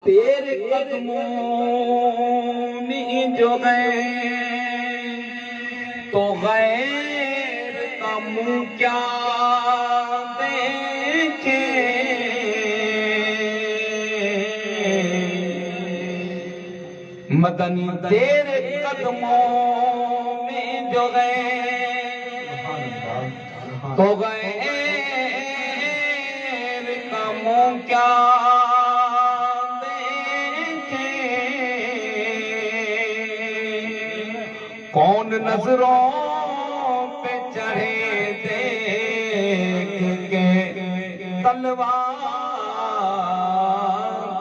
तेरे कदमों में जो गए तो गैर का मुंह क्या देखे। मदनी तेरे कदमों में जो गए तो गैर का मुंह क्या देखे। कौन नजरों पे चढ़े देख के तलवार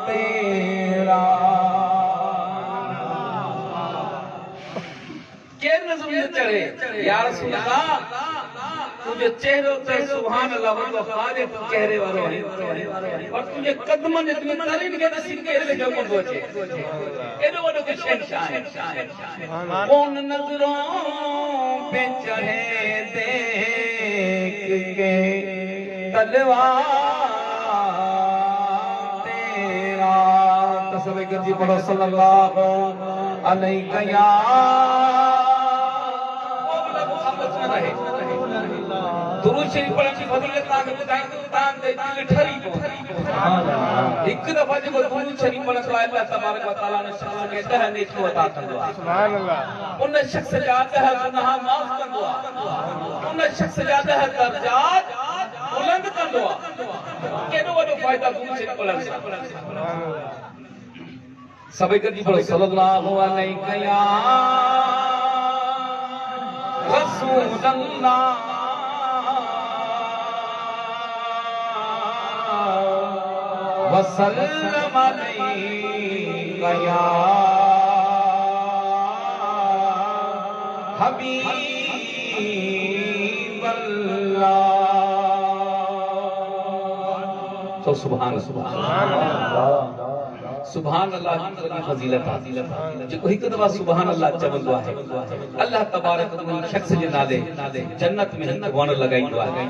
तेरा। के नजर में चढ़े या रसूल अल्लाह तुझे चेहरे पे सुभान अल्लाह वो फादे चेहरे वालों है और तुझे कदमन इतनी तारीफ के नसीब के ले जो पहुंचे एनो वो के शहंशाह है। कौन नजरों पे चढ़े देख के तलवार तेरा। तस्बीह करजी पढ़ो सल्लल्लाहु अलैहि या दुरूद शरीफ पढ़ण जी फज़ीलत ताके ॿुधाईंदो तां ते दिल ठरी पो। हिकु दफ़ा जेको दुरूद शरीफ पढ़ण लाइ अल्लाह तबारक व तआला ने शख्स खे 10 नेकियूं अता कंदो आहे। सुभान अल्लाह। उन शख्स जा 10 गुनाह माफ़ कंदो आहे। उन शख्स जा 10 दर्जात बुलंद कंदो आहे। केॾो वॾो फ़ाइदा दुरूद शरीफ पढ़ण सां। सभई गॾिजी पढ़ो सल्लल्लाहु अलैहि या रसूल अल्लाह वसल्लम अलैका या हबीब अल्लाह। तो सुभान अल्लाह सुभान अल्लाह की फजीलत आहे जेको हिकु दफ़ा सुभान अल्लाह चवंदो आहे अल्लाह तबारक व तआला शख्स जे नाले जन्नत में हिकु वण लॻाईंदो आहे।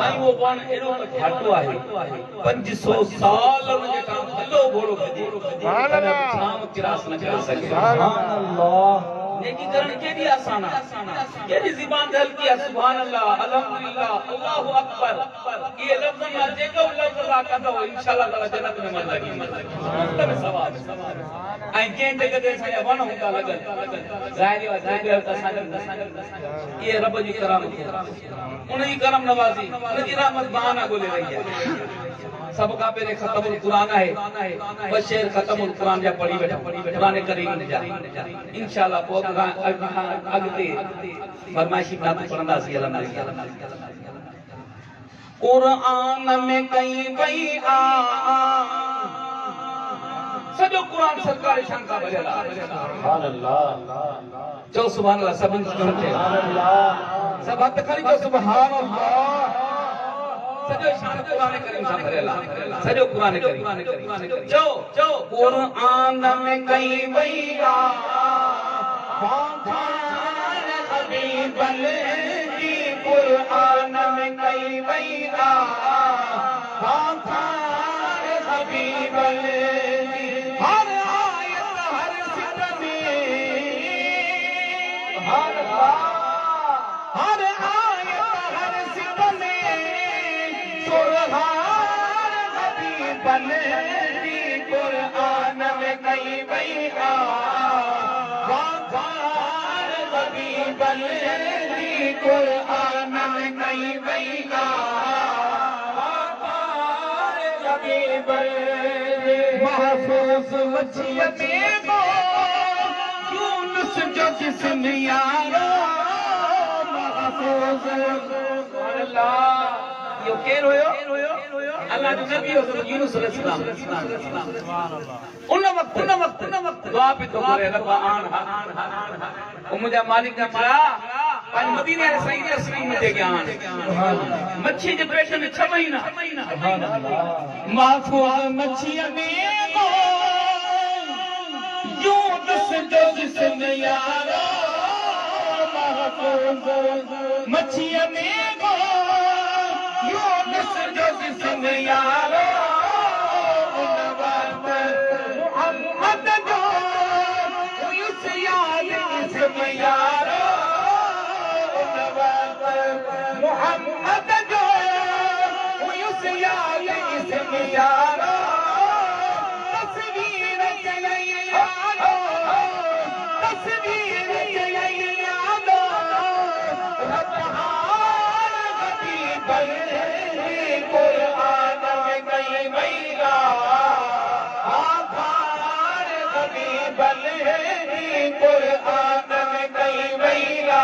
ऐं उहो वण एॾो घाटो आहे 500 साल उन जे काम हलो घोड़ो भॼे शाम किरास न करे सघे। सुभान अल्लाह। नेकी करण केॾी आसान आहे केॾी ज़बान ते हल्की आहे। सुभान अल्लाह अल्हम्दुलिल्लाह अल्लाहु अकबर ये लफ़्ज़ ना जेको लफ़्ज़ अदा कंदो इंशाअल्लाह ताला जन्नत में मन लॻी में सवाब। ऐं कंहिं जॻह ते असांजा वण हूंदा लॻल ज़ाहिरी ये रब जी करामत उन जी करम नवाज़ी उन जी रहमत बहाना ॻोल्हे रही आहे। सब का पहिरें ख़तमुल क़ुरान आहे 2 शेर ख़तमुल क़ुरान जा पढ़ी वेठा क़ुरान करीम जा इंशाअल्लाह पोइ अॻिते फरमाइशी नात पढ़ंदासीं अल्लाह। क़ुरान में कई वई आ सॼो क़ुरान सरकार शान का भरियल आहे। सुभान अल्लाह चओ सुभान अल्लाह सभिनी सुभान अल्लाह सब हथ खणी चओ सुभान अल्लाह। सॼो शान क़ुरान करीम सां भरियल आहे सॼो क़ुरान करीम चओ चओ क़ुरान में कई वई आ हबीब जी क़ुरान में कई वई आ हबीब हर आयत हर सिर में हर आयत हर सिर में सुरहार हबीब जी क़ुरान में कई वई आ हबीब जी क़ुरान में कई वई आ हबीब महफूज मछिया में गो यूनुस जो जिस्म यारो महफूज अल्लाह यो केर होयो अल्लाह जो नबी हो यूनुस अलैहिस्सलाम। उन वक्त दुआ पे तो करे रब्बा आन ओ मुझे मालिक ने चला पर मदीने से सही तस्लीम में दे के आन मच्छी के पेट में 6 महीना महफूज मच्छी में गो यूनुस जो जिस्म यारो महफूज मच्छी में गो यूनुस जो जिस्म यारो उन वक्त इसम यारो मोहम्मद जो उस याद इसम यारो तस्वीर चलैयारो तस्वीर चलैयारो रब्हान हबीब कुरान में गई मैया आभार हबीब कुरान में गई मैया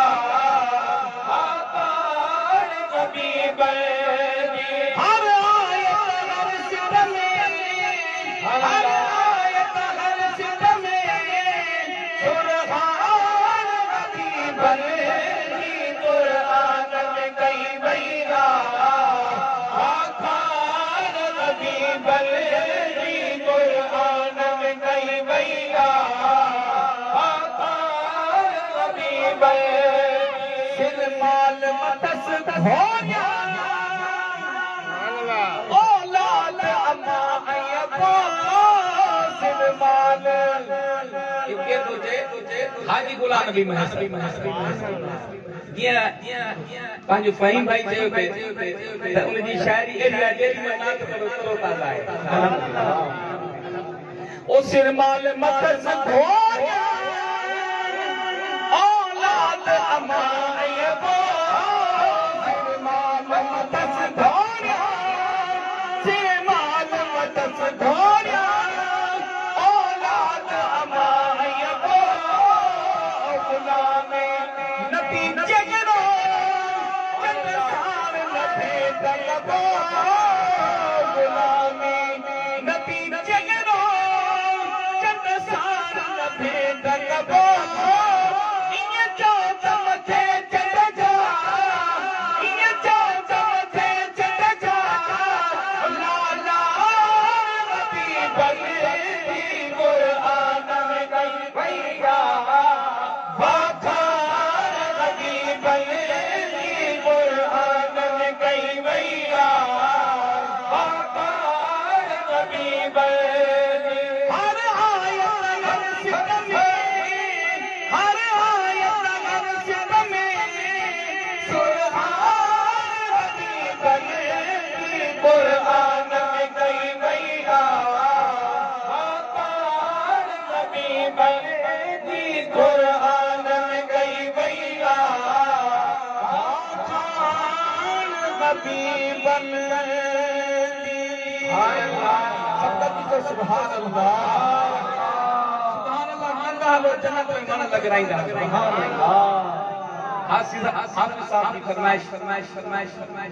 आभार हबीब हर आयत हर सिर में हर आयत हर सिर में सुरहान हबीब कुरान में गई मैया आभार हबीब कुरान में गई मैया आभार हबीब सिरमाल मतस धोया औलाद अम्मा अय्यबा सिरमाल ये तुझे हाजी गुलाम नबी महस पंहिंजो फ़हीम भाई चयो पे त उन जी शायरी एॾी आहे जेॾी में नात करो तरो ताज़ा आहे ओ सिरमाल मतस धोया औलाद अम्मा अय्यबा सिरमाल मतस धोया सिरमाल मतस धोया औलाद अम्मा अय्यबा गुलाम नबी जगरो जगसार नबी दलबो गुलाम नबी जगरो जगसार नबी दलबो इए चौथ मथे चढ़ जा इए चौथ मथे चढ़ जा लाला नबी बली कुरान में गई भैया बाखार नबी बली कुरान में गई भैया बाखार नबी बली हर आयत हर सिर में हर आयत हर सिर में सुरहान नबी बली कुरान में गई भैया बाखार नबी बली कुरान में गई भैया बाखार नबी बली सुभान अल्लाह नंगा लो जन्नत में मन लग रहा हाफिज साहब की फरमाइश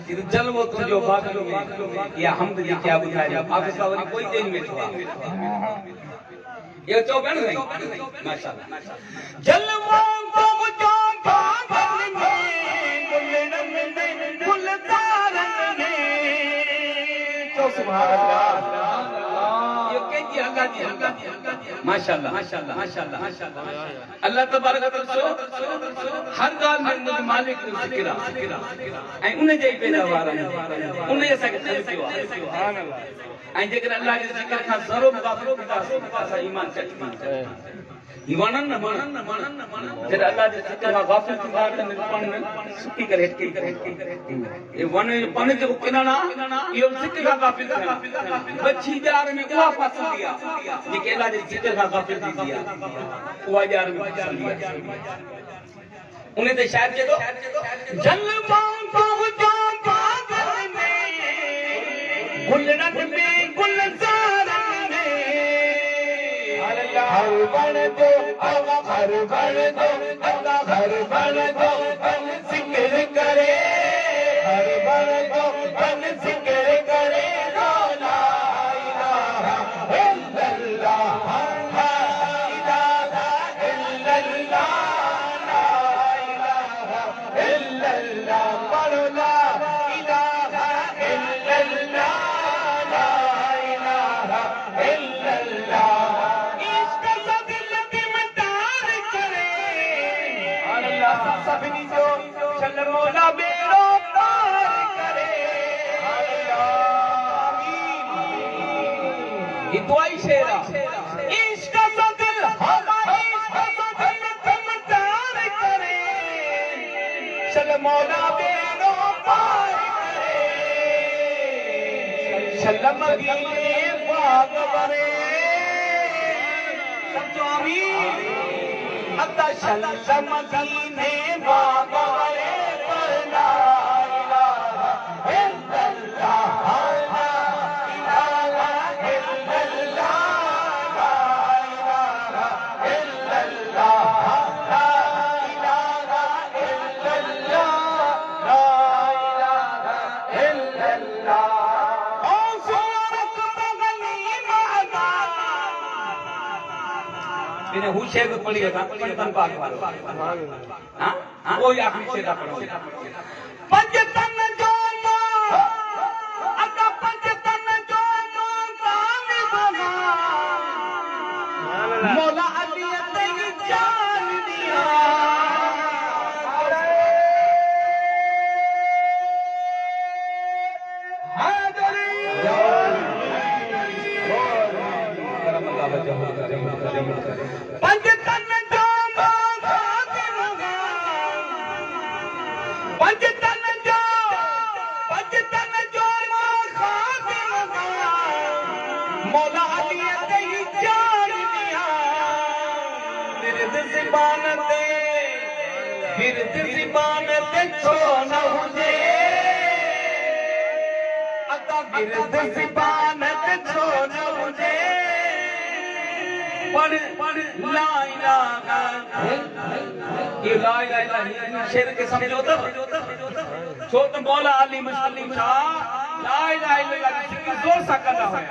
कि जलवो तुझो बादल में या हमद जी क्या बुधाए हाफिज साहब ने कोई दिन में था ये तो बन गई माशाल्लाह जलवो तुझो बादल में गुलजार में तो सुभान अल्लाह माशाल्लाह माशाल्लाह माशाल्लाह माशाल्लाह अल्लाह तबारक व तआला हर गाल में मुझे मालिक को ज़िक्र ऐं उन जे पैदावार उन असां खे ख़लक़ियो आहे सुभान अल्लाह ऐं जेकर अल्लाह जे ज़िक्र खां ज़रो मुगाफ़िर कंदासीं त असां ईमान चढ़ी ईमान न जॾहिं अल्लाह जे ज़िक्र खां गाफ़िल थींदा त पाण में सुकी करे ये वन पाण जो किनारा इहो ज़िक्र खां गाफ़िल थिया बची जार में उहा फासंदी आहे जेके अल्लाह जे ज़िक्र खां गाफ़िल थींदी आहे उहा जार में फासंदी आहे उन ते शायर चयो जलवाऊं तुझो बादल में गुलरन में गुलजार में हर बन दो हर बन दो हर बन दो बन जिक्र करे हर बन दो बन जिक्र करे ला इलाहा इल्लल्लाह ला इलाहा इल्लल्लाह ला इलाहा इल्लल्लाह पढ़ो ला इलाहा इल्लल्लाह ला इलाहा इल्लल्लाह सभिनी जो चल मौला बेड़ो पार करे ये दुआई शेरा इश्क सा दिल हमारा इश्क सा दिल तुम तार मौला बेड़ो पार करे शलम गीले बाग बरे समझो आमीन अता शलम गीले बाग बरे पर ला इलाहा इल्लल्लाह ला इलाहा इल्लल्लाह ला इलाहा इल्लल्लाह ला इलाहा इल्लल्लाह ला इलाहा इल्लल्लाह ओ सुरत बगली मादा इन्हें हु शेर पढ़ी था पंजतन पाक वालो हां वो आखिरी शेर पढ़ो पंजतन जो अदा पंजतन जो काने बना मौला अली तेरी जान दिया पंजतन जो पंजतन जो मौला अली तेरी जान दिया बिरद ज़बान ते छो न हुजे अता बिरद ज़बान ते छो न हुजे पढ़ ला इलाहा ये ला इलाहा शेर के समझो तो छो तो मौला अली मुश्किल ला इलाहा इल्लल्लाह की जिक्र जोर सा करना है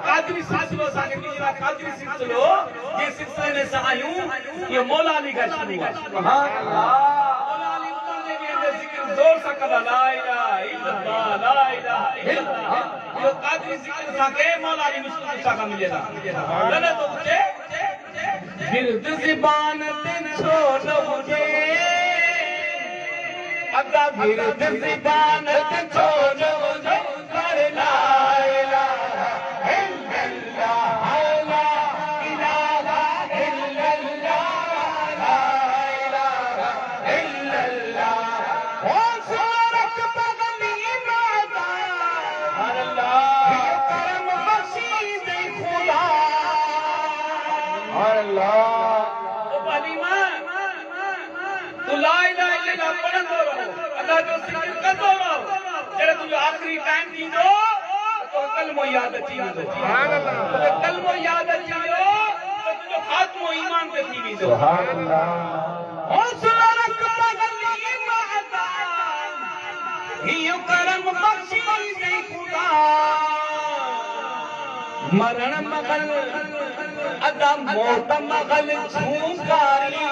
कादरी सिलसिलो साके कीजिए कादरी सिलसिलो ये सिलसिले में से आयूं ये मौला अली का सुभान अल्लाह मौला अली उतारने के अंदर जिक्र जोर सा करना ला इलाहा इल्लल्लाह ला इलाहा इल्लल्लाह ये कादरी जिक्र साके मौला अली मुश्किल साका मिलेगा लने तो मुझे बिरद ज़बान ते छो न हुजे अदा बिरद ज़बान ते छो न हुजे पर ला इलाहा इल्लल्लाह ला इलाहा इल्लल्लाह ला इलाहा इल्लल्लाह ओ सूरत बगली मादा अल्लाह ये करम बख्शी दे खुदा अल्लाह ओ बलीमा तू ला इलाहा इल्लल्लाह पढ़ंदो रहो अल्लाह जो जिक्र कंदो रहो जड़े तुझो आखिरी टाइम थींदो तो कलमो याद अची वेंदो सुभान अल्लाह तो कलमो याद अची वियो तो तुझो खात्मो ईमान ते थी वेंदो सुभान अल्लाह ओ सुरत बगली मादा हियो करम बख्शी दे खुदा मरण मगल अदा मौत मगल झूकारी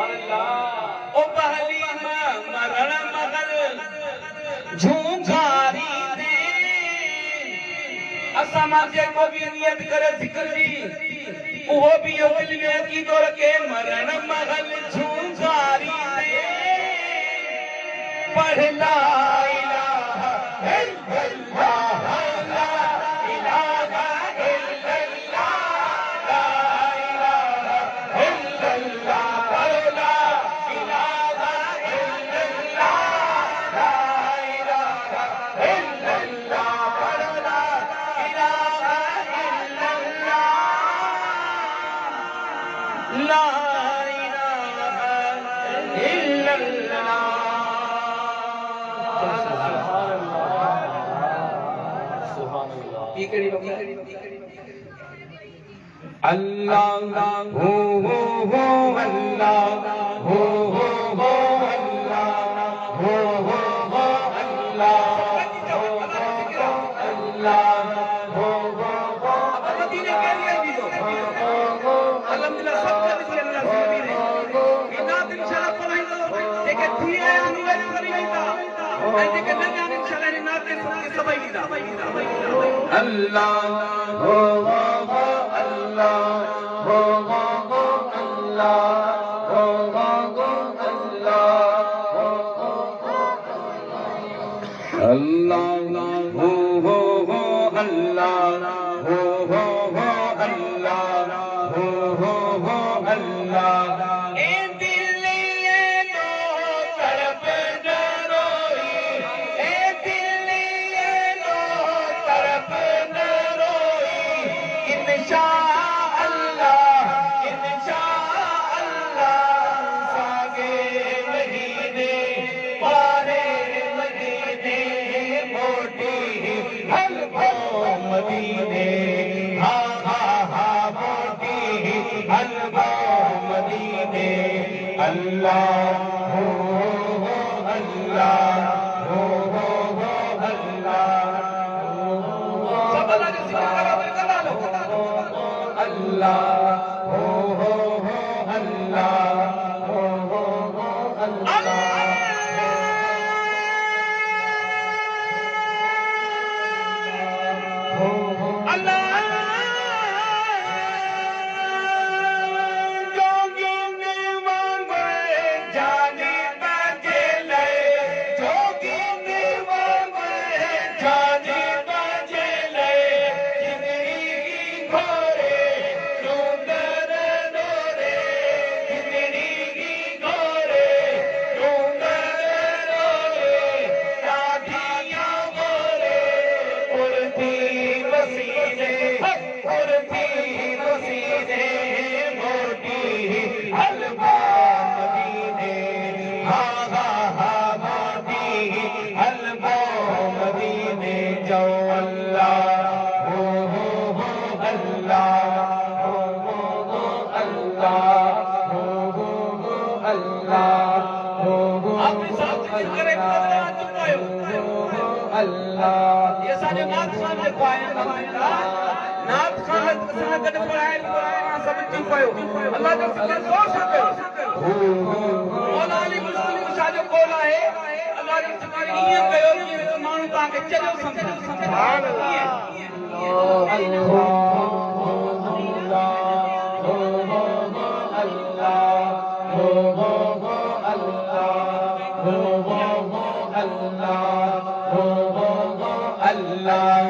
अल्लाह ओ पहली मरण मगल झूकारी दे असा माजे को भी नियत करे जिक्र जी वो भी यो दिल में की तो रखे मरण मगल झूकारी दे पढ़ ला इलाहा इल्लल्लाह ला इलाहा इल्लल्लाह ला इलाहा इल्लल्लाह ला इलाहा इल्लल्लाह ला इलाहा इल्लल्लाह ला इलाहा इल्लल्लाह ला इलाहा इल्लल्लाह अल्लाह हो अल्लाह हो अल्लाह हो अल्लाह अल्लाह हो मदीने के लिए भी दो अल्हम्दुलिल्लाह सब के लिए अल्लाह से भी रे इना दिन इंशाल्लाह पढ़ाई दो जेके थी है अनुवाद करी वेंदा ऐं जेके न ॼाण इंशाल्लाह इना दिन के सभई ॾींदा अल्लाह हो अल्लाह हो अल्लाह हो अल्लाह अल्लाह हो अल्लाह हो अल्लाह ए दिल अल्लाह जो जिक्र करो बिल्कुल लो अल्लाह हो अल्लाह हो अल्लाह ये सारे नाथ खान ने पाए नाथ खान ने गड पढ़ाए सब चीज पायो अल्लाह जो जिक्र सो सके मौला अली मुस्लिम शाह जो कोला है अल्लाह जो जिक्र ये कयो ये मानू ता के चलो समझो सुभान अल्लाह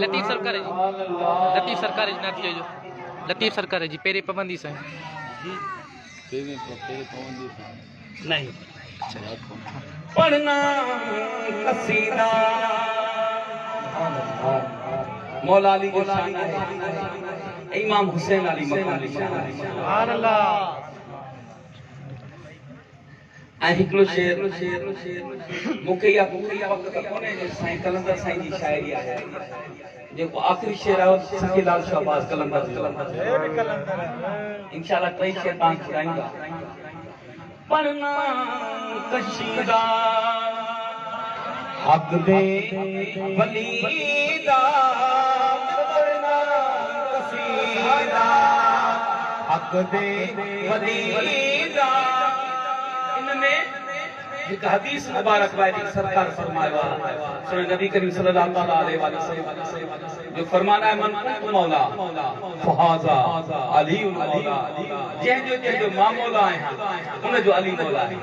लतीफ सरकार है जी, लतीफ सरकार है जी, जो लतीफ सरकार है जी, पेरे पाबंदी से नहीं पढ़ना कसीदा मौला अली जो शान है इमाम हुसैन अली मकाम जी शान है सुभान अल्लाह ऐं हिकिड़ो शेर मूंखे इहा पक कोन्हे जो साईं कलंदर साईं जी शाइरी आहे जेको आख़िरी शेर आहे सखीलाल शहबाज कलंदर जो इंशाअल्लाह टई शेर तव्हांखे ॿुधाईंदा पढ़ना कशीदा हक दे वलीदा पढ़ना कसीदा हक दे वलीदा इनमें एक हदीस मुबारक वाली सरकार फरमाया सुन नबी करीम सल्लल्लाहु अलैहि वसल्लम जो फरमाना है मन कुंत मौला फहाजा अली मौला जो मामौला है उन जो अली मौला है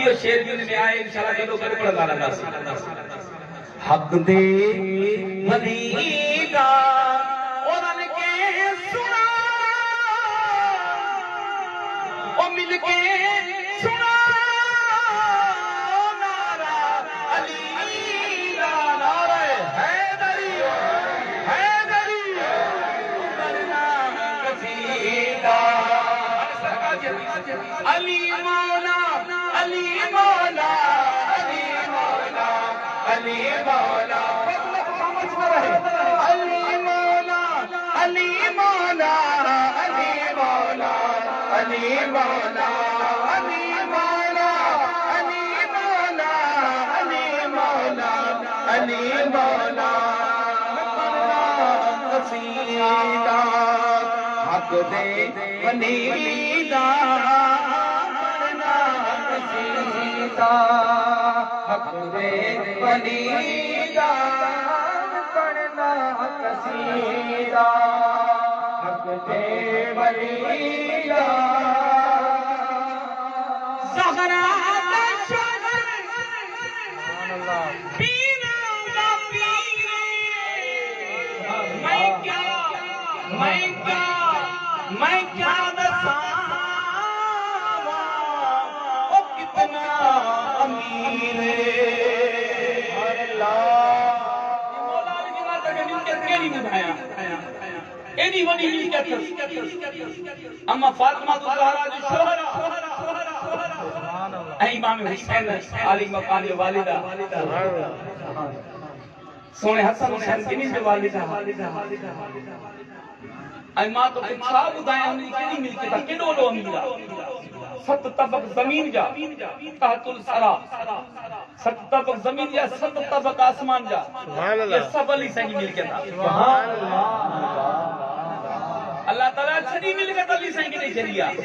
यो शेर भी में आए इंशाल्लाह कदो करे पढ़दा रहंदासीं हक दे वलीदा औरन के सुना ओ मिल के सुना अली मौला अली मौला अली मौला अली मौला समझ में रहे अली मौला अली मौला अली मौला अली मौला अली मौला अली मौला अली मौला अली मौला कसीदा हक दे वलीदा हक दे वलीदा पढ़ना कसीदा हक दे वलीदा ज़हरा दा शगर पीना दा पीरे मैं क्या दसावा ओ कितना अमीर मौला अली जी माता के मिलकत केड़ी बुधाया एडी वडी मिलकत अम्मा फातिमा ज़हरा जो शोहरा ऐं इमाम हुसैन अली मकाम जो वालिदा सोने हसन हुसैन किनी जो वालिदा ऐं मां तो छा ॿुधायां उनजी केॾी मिल्कियत आहे केॾो वॾो अमीर आहे 7 तबक ज़मीन जा तहतुल सरा 7 तबक ज़मीन जा 7 तबक आसमान जा सुभान अल्लाह ये सब अली साईं जी मिल्कियत आहे सुभान अल्लाह अल्लाह ताला सॼी मिल्कियत अली साईं खे ॾेई छॾी आहे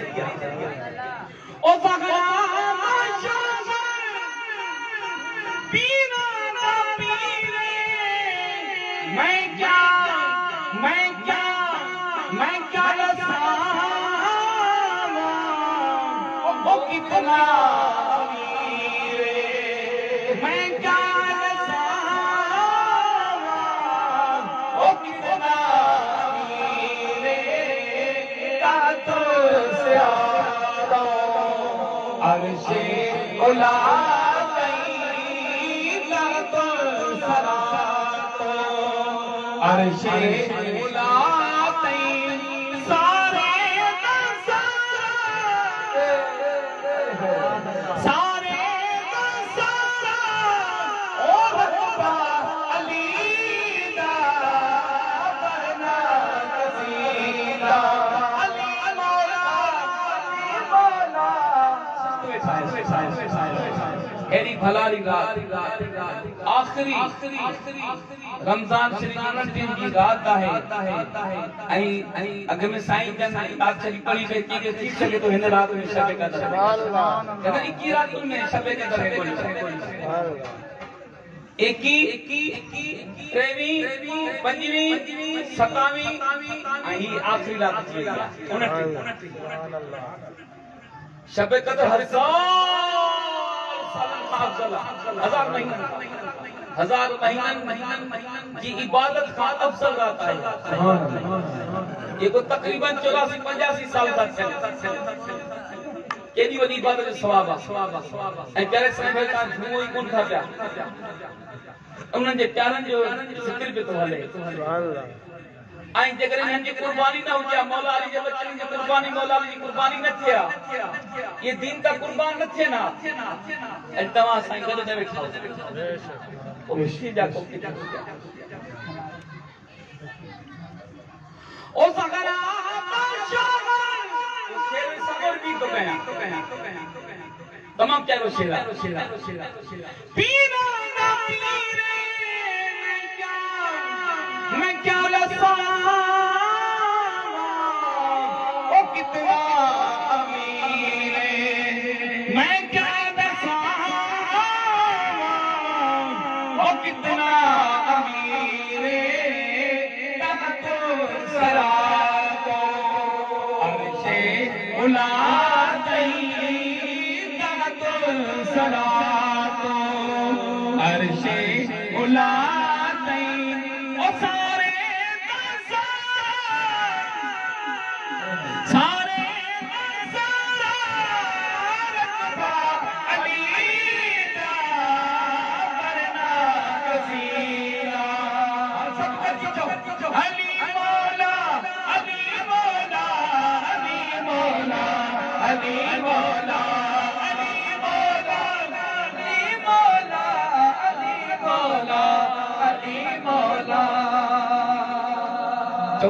ओ ज़हरा पीना ना पीरे मैं क्या वो कितना अमीर मैं क्या वो कितना अमीर तो से अर्शे उला तो सरा अर्शे उला एडी भलाली रात आखिरी रमजान शरीफ 29 की रात है ऐं अग में साईं जन रात चली पड़ी पे की थी सके तो हिन रात में शबे कदर सुभान अल्लाह कहना 21 रात में शबे कदर है कोई सुभान अल्लाह 21 23 25 27 ऐं आखिरी रात थी 29 सुभान अल्लाह शबे कदर हर हजार महीनन की इबादत का अफजल रात है ये को तकरीबन 84-85 साल तक केडी वडी इबादत जो सवाब है ए करे समय में का घुमो ही कोन था उन्हनि जे प्यारनि जो ज़िक्र बि थो हले ऐं जेकर हिननि जी कुर्बानी न हुजे मौला अली जे बचनि जी कुर्बानी मौला अली जी कुर्बानी न थिए ये दीन का कुर्बान न थिए ना ऐं तव्हां साईं गॾु न वेठा खुशी जा को ओ सगरा शेर सबर भी तो कया तमाम प्यारो शेर पीरा ना पीरे मैं क्या लसावा ओ कितना अमीर मैं क्या लसावा ओ कितना अमीर तख्त सरा को अर्शे उला तख्त सरा को अर्शे उला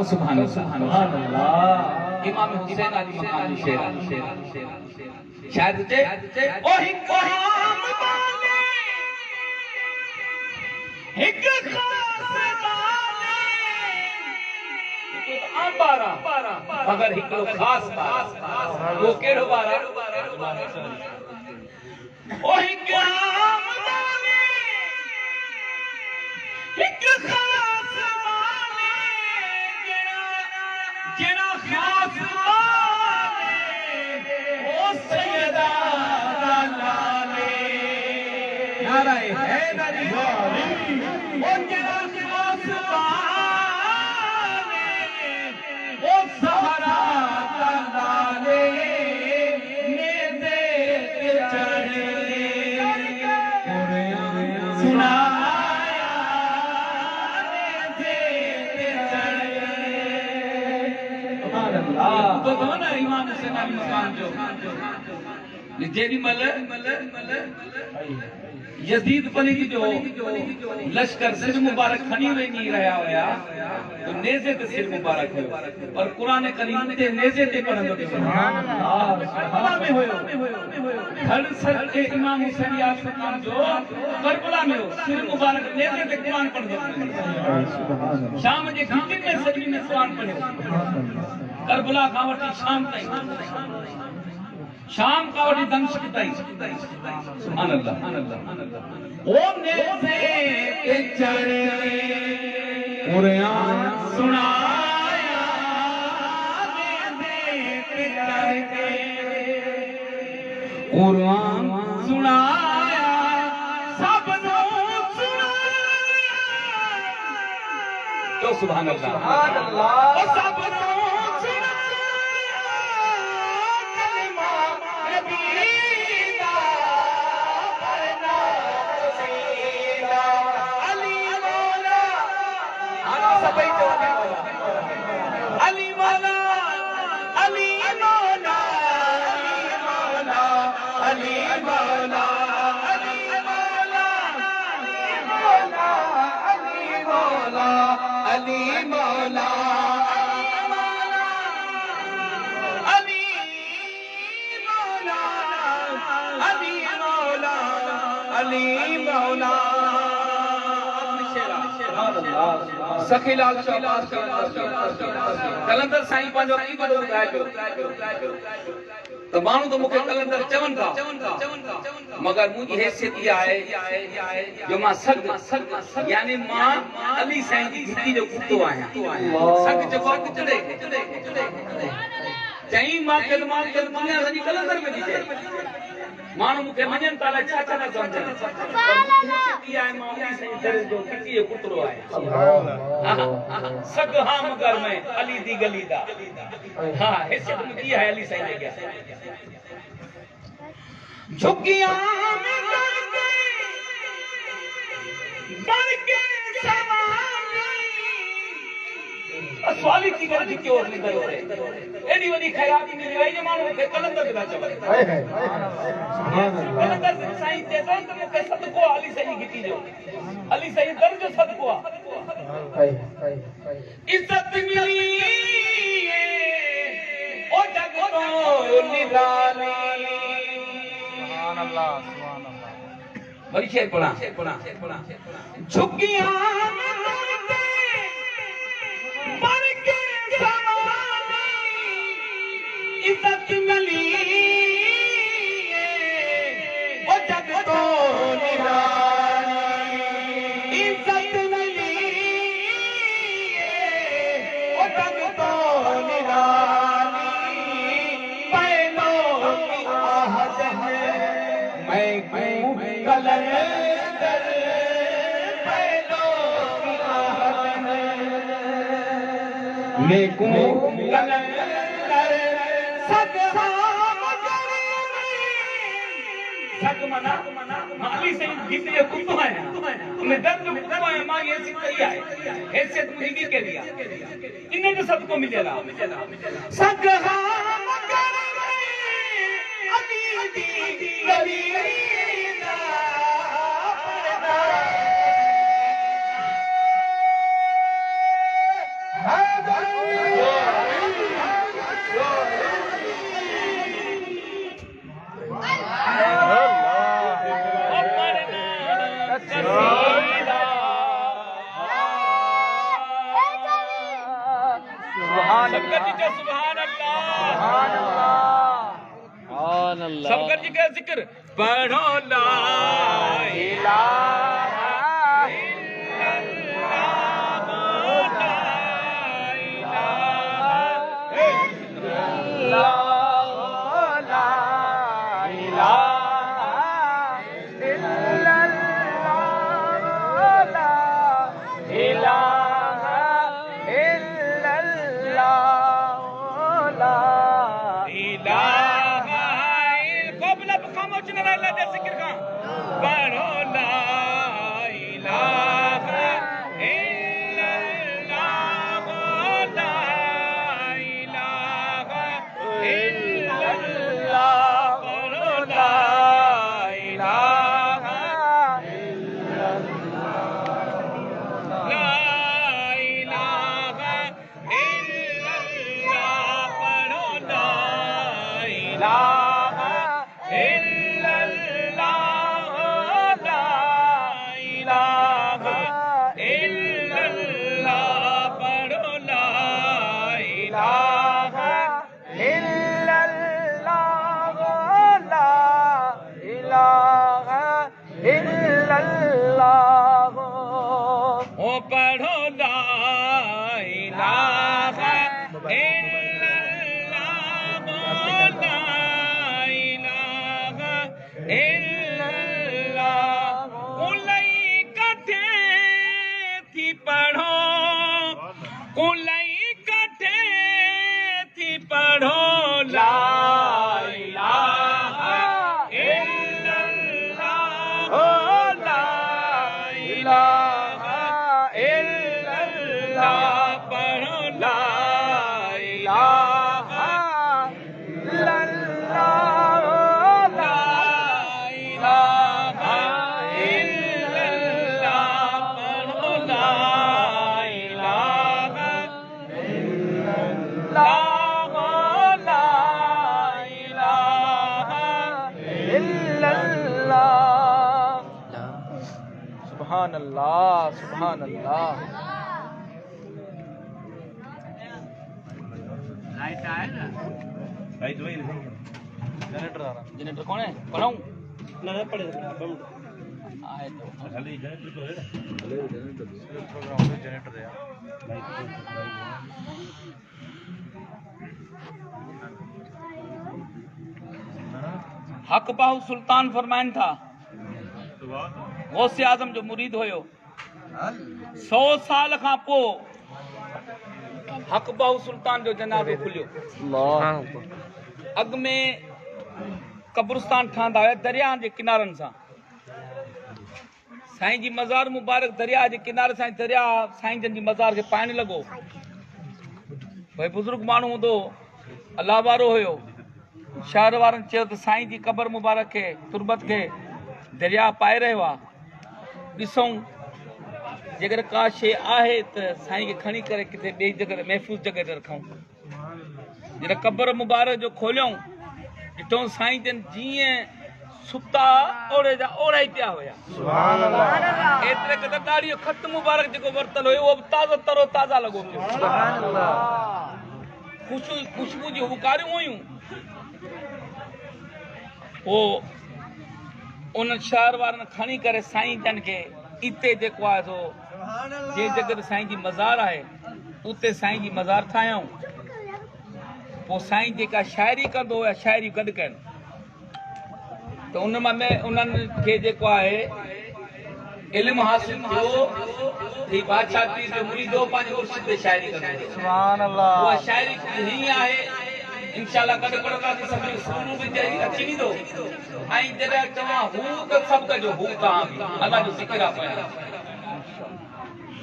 सुभान अल्लाह इमाम हुसैन अली मकामी शेर शायद ते ओही कोहाम वाले एक खास वाले एक आम बारा मगर एक खास बारा वो केड़ो बारा ओही कोहाम वाले एक खास जेना खास वाले ओ सैयदा लाले नाराए हैदरी ओ जेना खास वाले ओ सहरा लाले नेज़े पे चढ़े सुनाया नेज़े पे तो ना इमाम हुसैन अली मकाम जो जेडी मल यजीद पलीग जो लश्कर सिर मुबारक खणी वेंदी रहा होया तो नेज़े ते सिर मुबारक हो पर कुरान करीम ते नेज़े ते पढ़ंदो सुभान अल्लाह में होयो हर सर के इमाम हुसैन आसमान जो करबला में हो सिर मुबारक नेज़े ते कुरान पढ़ंदो शाम जे घंटे में सजनी में कुरान पढ़ो करबला का वठी शाम का वठी दमश्क ताईं सुभान अल्लाह ओ नेज़े पे चढ़े कुरान सुनाया नेज़े पे चढ़े कुरान सुनाया सब नु सुनाया तो सुभान अल्लाह सब अली मौला अली मौला अली मौला अली मौला अली मौला अली मौला अली मौला अली मौला अली मौला सखीलाल शहबाज कलंदर साईं पंहिंजो कीमत ॿुधाए पियो त माण्हू त मूंखे कलंदर चवनि था मगर मुंहिंजी हैसियत इहा आहे जो मां सग यानी मां अली साईं जी धीअ जो पुटु आहियां सग जेको चढ़े चई मां दुनिया सॼी कलंदर में थी चए माण्हू मूंखे मञनि था छा छा न सम्झनि पुटो आहे सग हाम घर में अली दी गली दा हा हैसियत की है अली साईं ने क्या झुकिया में करके बन के सवाली सवाली थी कर थी क्यों नहीं करो एडी वडी खैरात नहीं दिवाई जे मानो के कलंदर बिला चवे कलंदर साईं ते तो के सदको अली सही गिटी जो अली सही दर्ज सदको इज्जत मिली ओ जग तो निराली सुभान अल्लाह बड़ी शेर पढ़ा झुकिया बन के सवाली इज्जत मिली ओ जग तो निराली इज्जत मिली ओ जग तो निराली पहलों की आहट है मैं कलंदर पहलों की आहट है मैं कलंदर सग मना माली से गीत ये कुत्तो है उन्हें दर्द कुत्तो है मां ये सिकई है ऐसे मुझे के लिया इन्हें तो सबको मिलेगा सग हम कर अली दी गली सबकर जी का जिक्र पढ़ो ला इलाहा सुभान अल्लाह सुभान अल्लाह। लाइट आए ना, लाइट वही जनरेटर आ रहा। जनरेटर कौन है? पढ़ाऊं ना पड़े आए तो खाली जनरेटर तो है ना, प्रोग्राम में जनरेटर है। हक बाहु सुल्तान फरमान था, गौसे आजम जो मुरीद हुयो 100 साल खां पोइ हक बाहु सुल्तान जो जनाज़ो खुलियो। अॻ में कब्रिस्तान ठहंदा हुया दरिया जे किनारनि सां। साईं जी मज़ार मुबारक दरिया जे किनारे साईं दरिया साईं जन जी मज़ार खे पाइण लॻो भाई बुज़ुर्ग माण्हू हूंदो अलाह वारो हुयो शहर वारनि चयो त साईं जी क़बर मुबारक खे तुरबत खे दरिया पाए रहियो आहे ॾिसूं जेकर का शइ आहे त साईं खे खणी करे किथे ॿिए जॻह ते महफ़ूज़ जॻह ते रखूं जॾहिं क़बर मुबारक जो खोलियूं ॾिठो साईं जन जीअं सुता ओड़े जा ओड़ा ई पिया हुया एतिरे क़दर ॾाढ़ी जो ख़त मुबारक जेको वरितल हुयो उहो बि ताज़ो तरो ताज़ा लॻो पियो ख़ुशबू जी हुकारियूं हुयूं पोइ उन शहर वारनि खणी करे साईं जन खे इते जेको आहे सो जे जॻह ते साईं जी मज़ार आहे उते साईं जी मज़ार ठाहियूं पोइ साईं जेका शाइरी कंदो हुया शाइरी गॾु कनि त उन मां उन्हनि खे जेको आहे इल्मु हासिल थियो ही बादशाह पीर जो मुरीदो पंहिंजे मुर्शिद ते शाइरी कंदो सुभान अल्लाह उहा शाइरी हीअं आहे इंशाअल्लाह गॾु पढ़ंदासीं सभिनी सुरूर बि अची वेंदो ऐं जॾहिं चवां हू त सभु कजो हू तव्हां बि अलाह जो ज़िक्र आहे पिया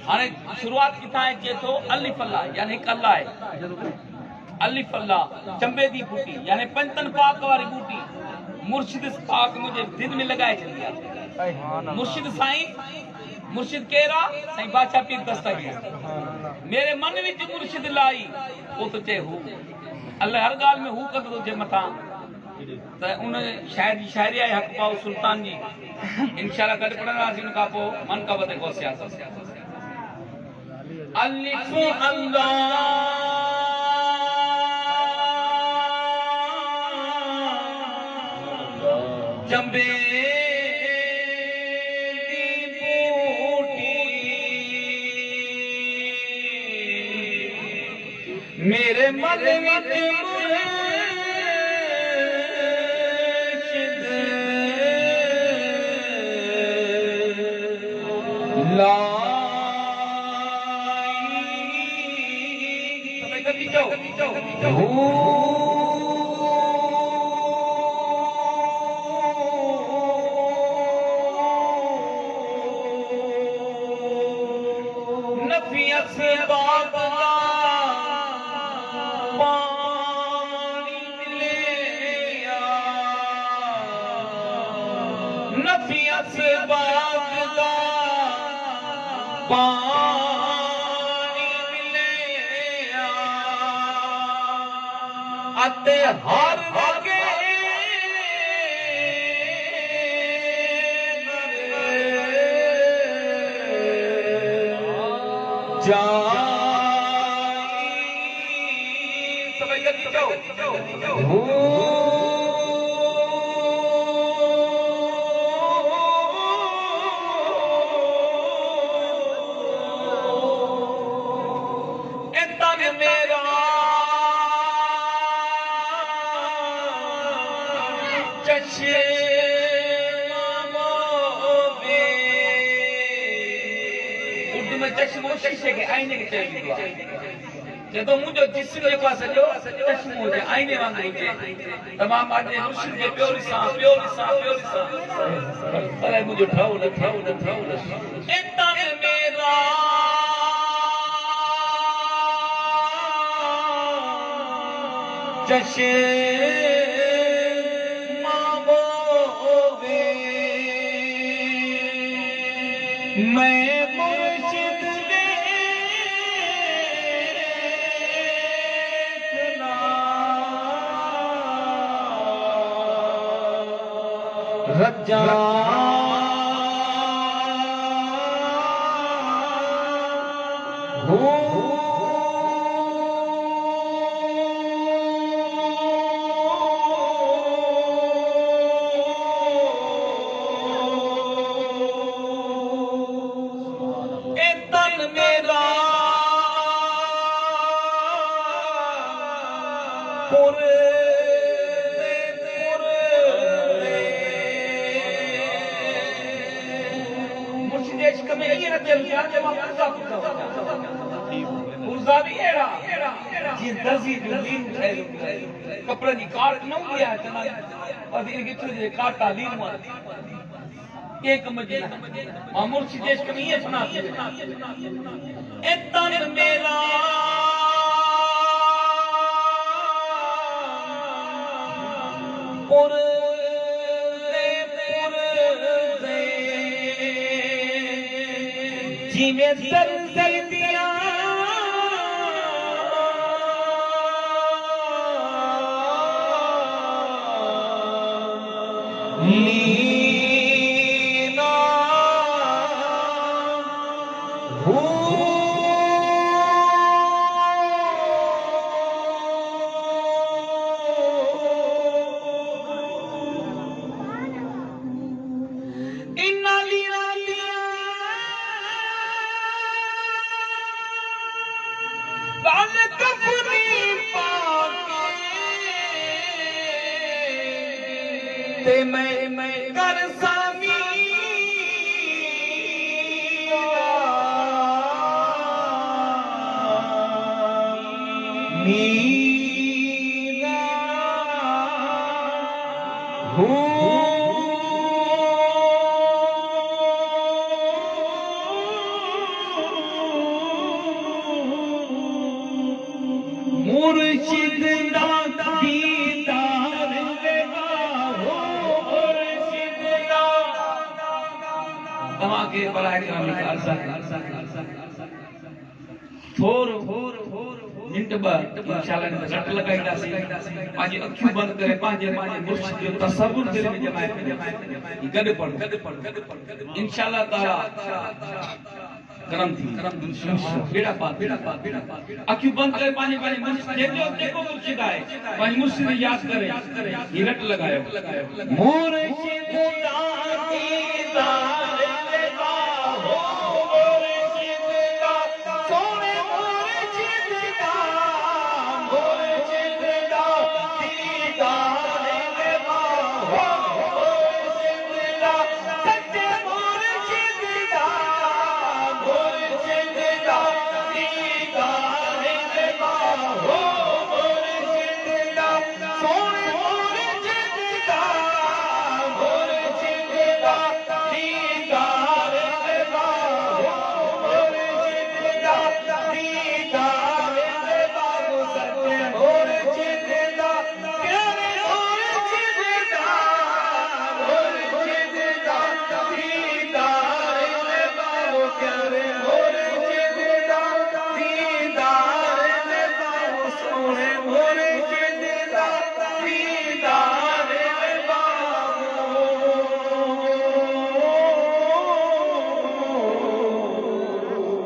हाणे शुरूआत किथां अचे थो अलिफ अल्लाह यानी हिकु अल्लाह आहे अलिफ अल्लाह चंबे दी बूटी यानी पंजतन पाक वारी बूटी मुर्शिद पाक मुझे दिल में लगाए छॾी आहे मुर्शिद साईं मुर्शिद केरा साईं बादशाह पीर दस्तगीर मेरे मन विच मुर्शिद लाई वो तो चे हू अल्लाह हर गाल में हू कंदो जे मथां त उन शायर जी शायरी आहे हक पाओ सुल्तान जी इंशाअल्लाह गॾु पढ़ंदासीं उन खां पोइ मन का वधे को सियासत अलिफ अल्लाह चंबे दी बूटी मेरे मन विच मुर्शिद लाई अते हर लगे चश्मो शीशे के आईने के चली दुआ जदों मुझो जिस्म जेको आहे सॼो चश्मो हुजे आईने वांगुरु हुजे तमामु आदमी मुर्शिद खे पियो ॾिसां अलाए मुंहिंजो ठहो न एता मेरा चश्मा होवे मैं रजा हो तन मेरा कपड़े की कार न हूंदी आहे और इनके काट तालीम एक मदीना मामूर सिदेश को नहीं है सुना तन मेरा पुर जी में सर दिया लीना हो इन्ना लीना लिया काल कफनी पाके ते मैं कर सामी मीरा हूँ मुर्शिद दीदार लेगा हो मुर्शिद तमाके बराए कराम निकाल थोर मिनट बा इंशाल्लाह ने रट लगाईदा सी पांजी अखियूं बंद करे पांजे मुर्शिद जो तसव्वुर दिल में जमाए गड पढ़ इंशाल्लाह ताला करम थी बेड़ा पात अखियूं बंद करे पांजे मुर्शिद जेको मुर्शिद आए पांजे मुर्शिद याद करे ये रट लगायो मुर्शिद दीदार लेगा हो मुर्शिद दा सोने मुर्शिद दा दीदार लेगा हो मुर्शिद दा सच्चे मुर्शिद दा दीदार लेगा हो मुर्शिद दा सोने मुर्शिद दा दीदार लेगा हो मुर्शिद दा दीदार लेगा सच्चे मुर्शिद दा प्यारे मुर्शिद दा दीदार लेगा प्यारे मुर्शिद दा दीदार लेगा सोने मुर्शिद दा दीदार लेगा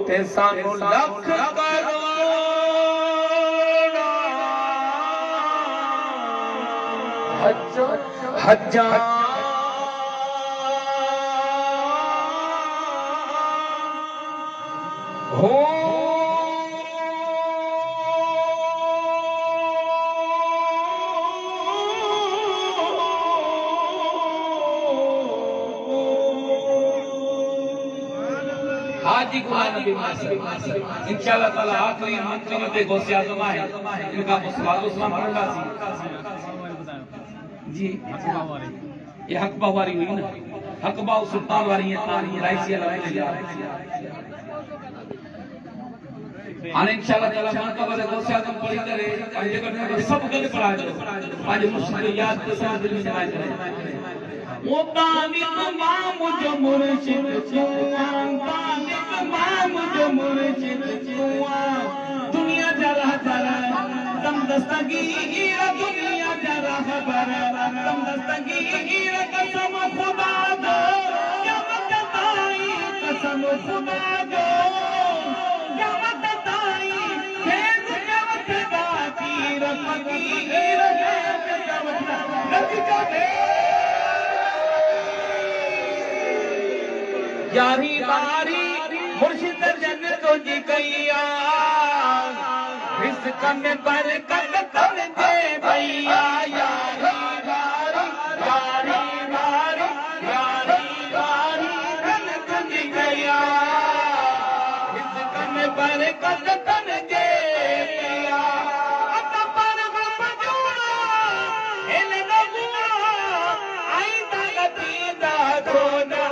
ते सानू लख करोड़ा हजार हो हाजी गुलाम नबी इंशाअल्लाह ताला आखिरी मंत्र में गौसे आजम है इनका सवाल उस्मान पढ़ा जी ये हक बावारी हुई ना हक बाव सुल्तान वाली है तारी राइसी अल्लाह आने इंशाअल्लाह ताला मनकबत गौसे आजम पढ़ी करे पंजे करने सब गल पढ़ा दो आज मुस्लिम याद के साथ दिल में जमाए करे वो तालिब माम जो मुर्शिद चुआ तालिब माम जो मुर्शिद चुआ दुनिया जरा दम दस्तगीर दुनिया जरा खबर दम दस्तगीर कसम खुदा दो क्या बताई कसम खुदा दो क्या बताई खेत क्या बता तीर फकीर नतीजा दे यारी बारी मुर्शिद जन्नत जी कैया रिज़्क़ में बरकत कर दे भैया यारी बारी जन्नत जी कैया रिज़्क़ में बरकत कर दे भैया अता पर बजूड़ा इन लगुआ आई तलती दा सोना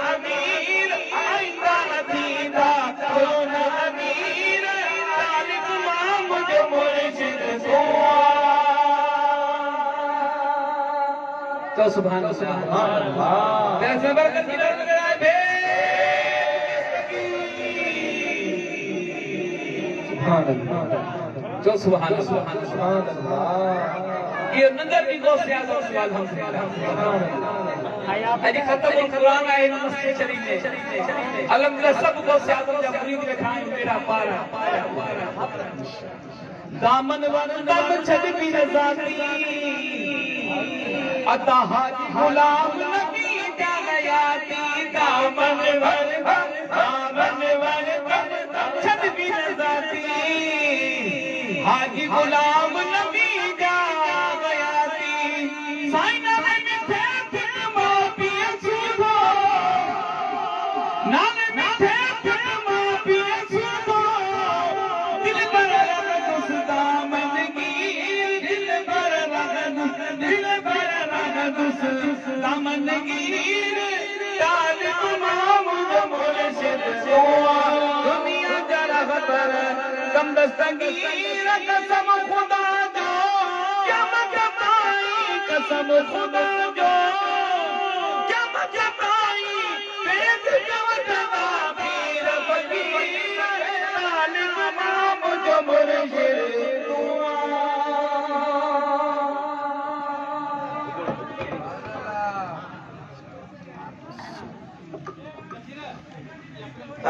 तो सुभान अल्लाह। तेरे से बरकत की दर नजर आए सुभान अल्लाह। जो सुभान अल्लाह। ये नजर भी गौस से आज़म सवाल हमसे अजी खत्म कुरान है नमस्ते शरीफ में अल्हम्दुलिल्लाह सब गौस से आज़म जब मुरीद दिखाएं मेरा पारा दामन वन दम छद भी रज़ाती अता हाजी गुलाम नबी जागयाती दामन वन दम छद भी रज़ाती हाजी गुलाम नबी दस्तगीर कसम खुदा जो क्या बताई कसम खुदा जो क्या बताई वेद जवता पीर फकीर तालिब इमाम जो मुर्शिद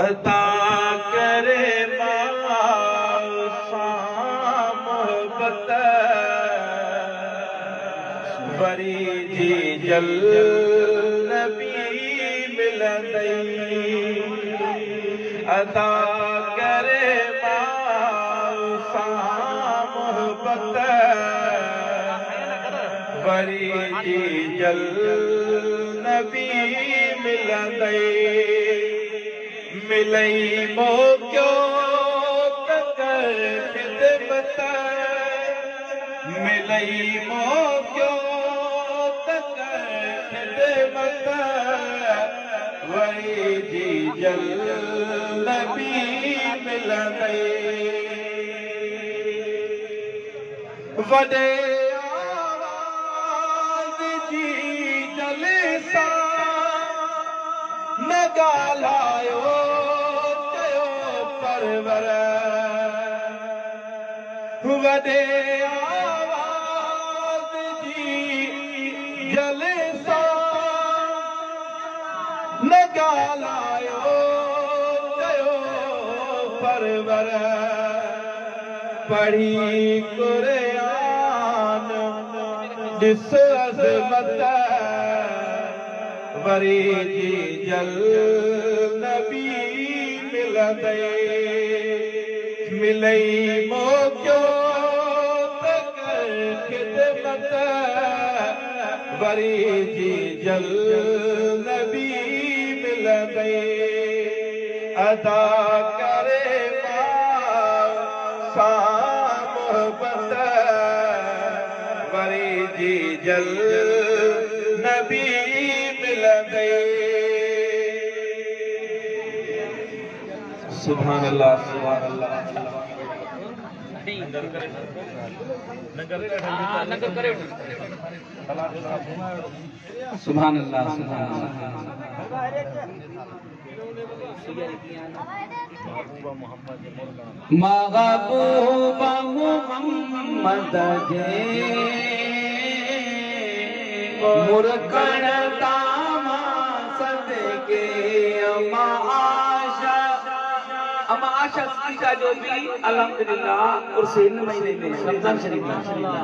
अता करे वरी जी जल नबी मिलंदई अदा करे मोहब्बत वरी जी जल नबी मिलंदई मिलई मो क्यों तक खिदमत मिलई मो क्यों वरी जी जल नबी मिलंदई वॾे आवाज़ जी जल सां न ॻाल्हायो चयो परवर वॾे आवाज़ जी जल न ॻाल्हायो चयो परवर पढ़ी कुरान ॾिस अज़मत वरी जी जल नबी मिलंदई मिलई मौक़ो तक खिदमत वरी जी जल नबी अदा करे सा मोहब्बत वरी जी जल नबी मिलंदई सुभान अल्लाह सुभान अल्लाह सुभान अल्लाह सुभान अल्लाह महबूबा मोहम्मद जे मुरकण तामा सदके अमा आशा सीता जो भी अल्हम्दुलिल्लाह और से इन महीने में रमजान शरीफ में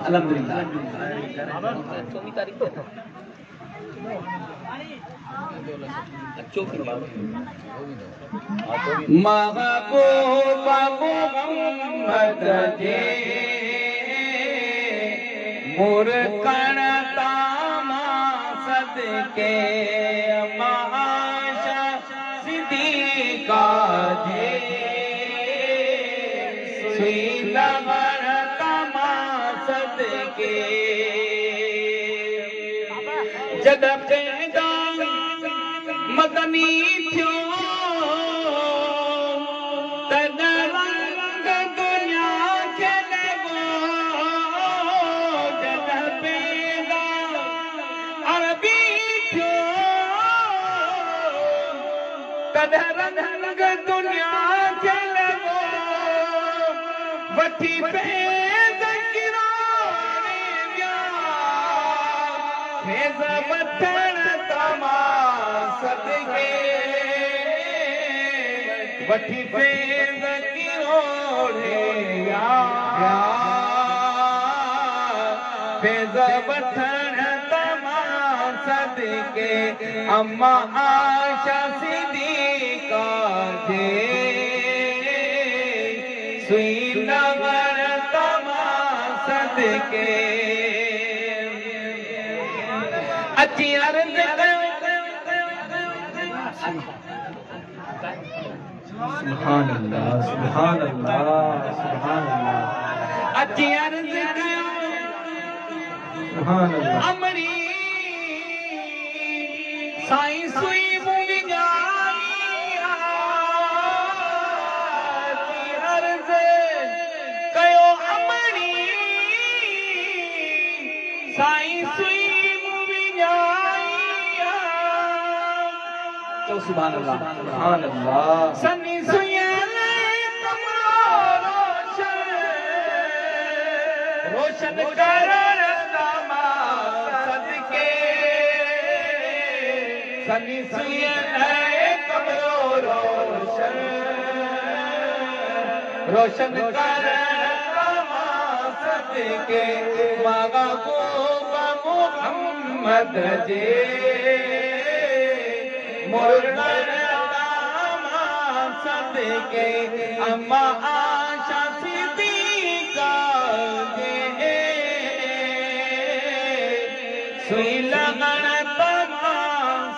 अल्हम्दुलिल्लाह महबूबा मोहम्मद जे मुरकण तामा सदके आशा सिद्दीका जे सुईलवर तामा सदके जद पैदा मदनी थियो तद रंग दुनिया खे लॻो जद पैदा वठी फैज़ किराने विया फैज़ वठण तमा सदके वठी फैज़ किराने विया फैज़ वठण तमा सदके अम्मा आशा सिद्दीक़ा जे सुई लवण तमा सदके अची अर्ज़ सुभान अल्लाह सुभान अल्लाह सुभान अल्लाह अची अर्ज़ सुभान अल्लाह अमरी साईं सुई मुंहिंजाई अची अर्ज़ कयो अमरी साईं सुई तो सुभान अल्लाह सुभान अल्लाह सनी सुयल कमरो रोशन करण तमा सदके सनी सुयल कमरो रोशन करण तमा सदके मागा को मोहम्मद जे मुर्गर तमा सदके अम्मा आशा सिद्दीक़ा जे सुई लगन तमा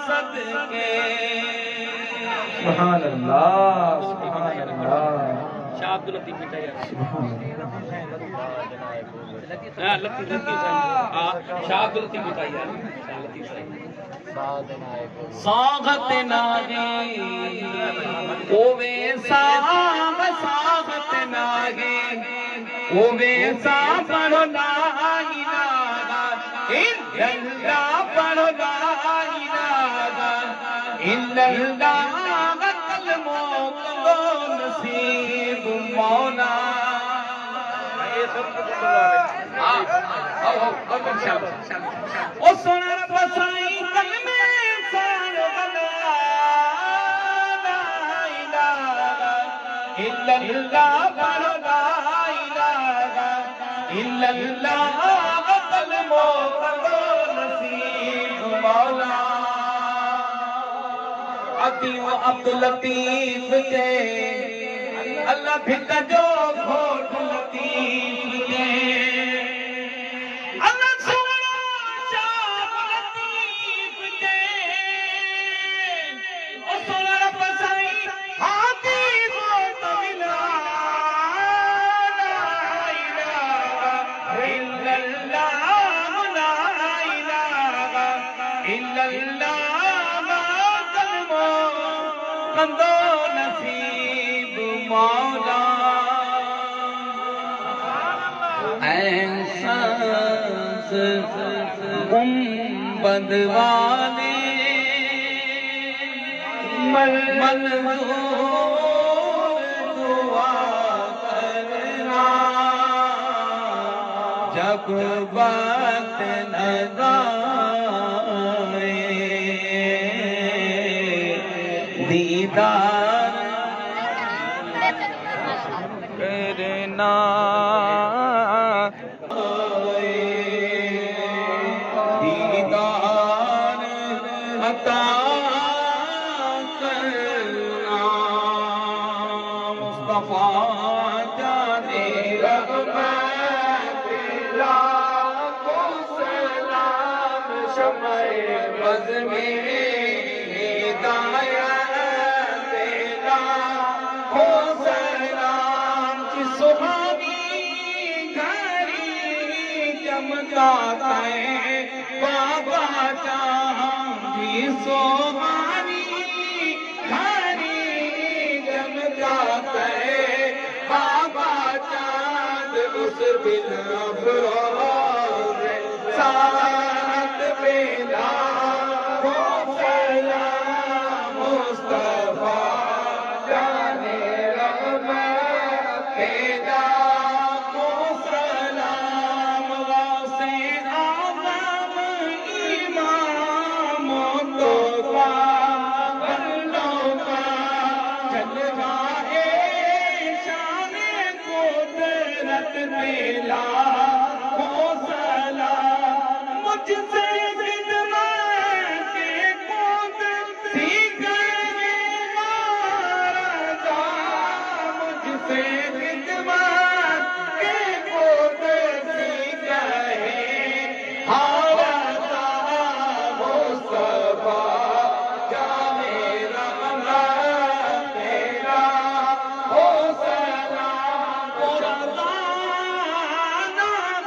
सदके सुभान अल्लाह सुभान अल्लाह शाह अब्दुल लतीफ बेटा यार सुभान हां लतीफ शाह अब्दुल लतीफ बेटा यार शाह लतीफ साहब सागत नागे ओवे सागत नागे ओवे सा पढ़ो ला इलाहा इल्लल्लाह पढ़ो ला इलाहा इल्लल्लाह कलमो को नसीब मौला ये सब ओ सोना रब साईं कलमे साण ला इलाहा इल्लल्लाह पढ़ो ला इलाहा इल्लल्लाह कलमो को नसीब मौला अतियो अब्दुल लतीफ के अल्लाह भिक जो घोट लतीफ के अल्लाह सोना शाह लतीफ के ओ सोना रब साईं हाथी घोट मिला ला इलाहा इल्लल्लाह ला इलाहा इल्लल्लाह कलमो कंदो नसीब मौला ऐसा गुंबद वाले मंजूर दुआ करना जब वक्त न गाए दीदार करना दीदार अता करना मुस्तफा जाने रहमत लाखों सलाम शमए बज़ में हिदायत लाखों सलाम की सुहानी घड़ी चमकाता है बाबा चांदी सोहानी घड़ी चमकाता है बाबा चांद उस बिन अफरोज साथ बेला हो सलाम मुस्तफा जाने रहमत मिला हो सलाम मुझसे खिदमत के खुद सीखने वाला मुझसे खिदमत के खुद सीखे हावता मुस्तफा जाने रहमत तेरा हो सलाम कुर्बाना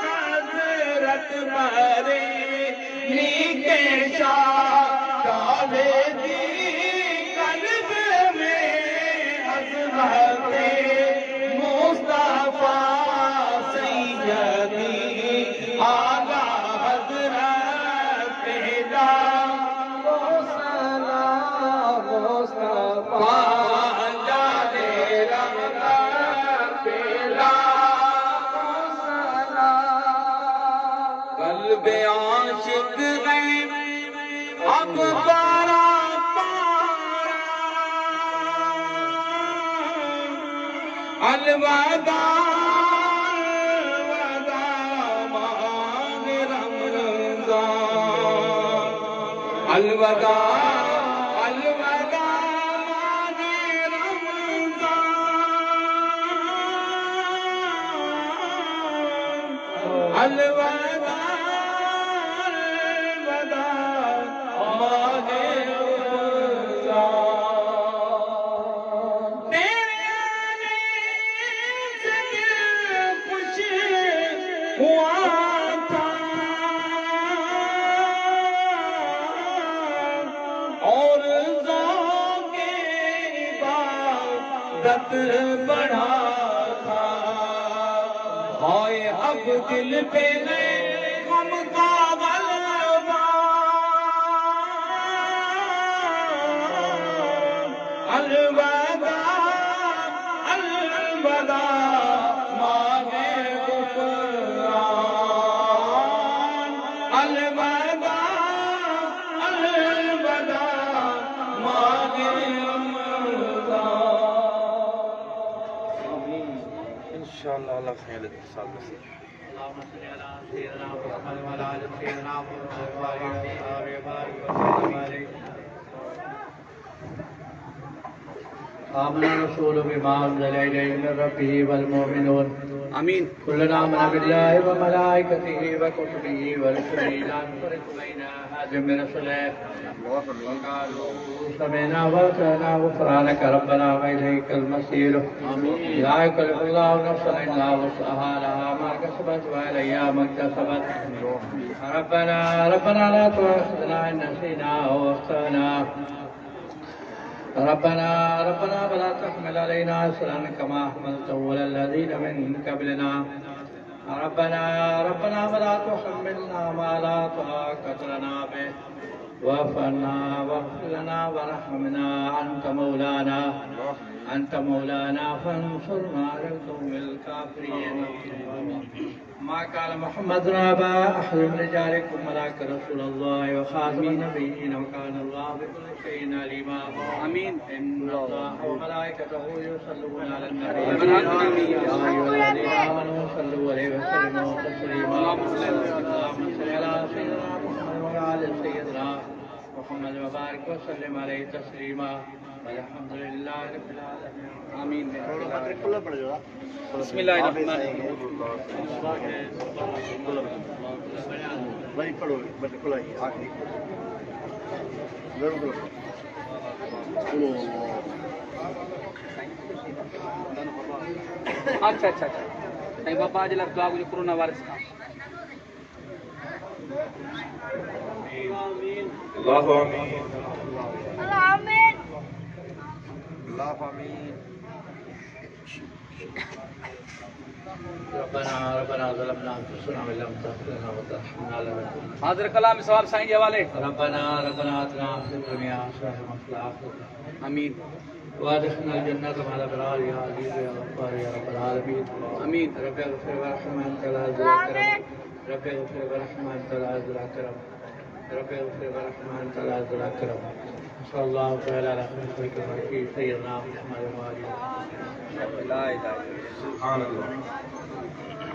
हज़रत बरेली के शाह डाले दी कल्ब में अज़मते मुस्तफा सैयदी आला हज़रत तेरा हो सलाम मुस्तफा जाने रहमत तेरा हो सलाम कल्ब आशिक है अब पारा अलविदा अलविदा मान रमज़ान अलविदा अलविदा मान रमज़ान अलविदा अलविदा मान रमज़ान तेरे आने से दिल खुश हुआ था और ज़ौक़े इबादत बढ़ा था हाय अब दिल पे गम का गलबा अलविदा अलविदा मांगे गुफ़रान अलविदा अलविदा मांगे रमज़ान इंशाअल्लाह अल्लाह खैर इत्तिसाल नसीब اللهم صل على سيدنا محمد وعلى ال سيدنا محمد وعلى آله وصحبه وسلم آمن الرسول بما أنزل إليه من ربه والمؤمنون आमीन كلنا آمن بالله وملائكته وكتبه ورسله لا نفرق بين أحد من رسله وقالوا سمعنا وأطعنا غفرانك ربنا وإليك المصير لا يكلف الله نفسا إلا وسعها لها ما كسبت وعليها ما اكتسبت ربنا لا تؤاخذنا إن نسينا أو أخطأنا ربنا ولا تحمل علينا إصرا كما حملته على الذين من قبلنا ربنا ولا تحملنا ما لا طاقة لنا به واعف عنا واغفر لنا وارحمنا أنت مولانا فانصرنا على القوم الكافرين ما قال محمد أبا أحد من رجالكم ولكن رسول الله وخاتم النبيين وكان الله بكل شيء عليما آمين إن الله وملائكته يصلون على النبي ربنا يا أيها الذين آمنوا صلوا عليه وسلموا تسليما اللهم صل على سيدنا محمد وعلى آل سيدنا محمد وبارك وسلم عليه تسليما والحمد لله رب العالمين आमीन भाई पढ़ो बिल्कुल आई आखिरी जरूर अच्छा अच्छा अच्छा नहीं बाबा आज लग दुआ मुझे कोरोना वायरस का अल्लाह आमीन अल्लाह आमीन ربنا ظلمنا أنفسنا وإن لم تغفر لنا وترحمنا لنكونن हाजिर कलाम सवाब साईं के हवाले ربنا آتنا في الدنيا حسنة وفي الآخرة आमीन وادخلنا الجنة مع الأبرار يا عزيز يا غفار يا رب العالمين आमीन رب اغفر وارحم أنت العز والأكرم رب اغفر وارحم أنت العز والأكرم رب اغفر وارحم أنت العز والأكرم صلى الله تعالى على خير خلقه سيدنا محمد وآله لا إله إلا الله सुभान अल्लाह